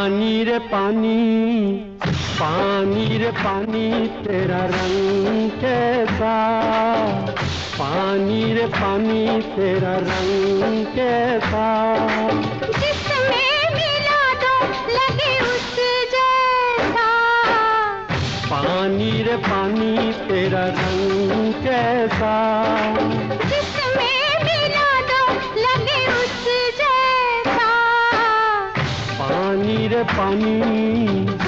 पानी रे पानी, पानी रे पानी तेरा रंग कैसा, पानी रे पानी तेरा रंग कैसा, जिसमें मिला दो लगे उस जैसा, पानी रे पानी तेरा रंग कैसा, जिसमें मिला दो लगे उस जैसा, पानी रे पानी।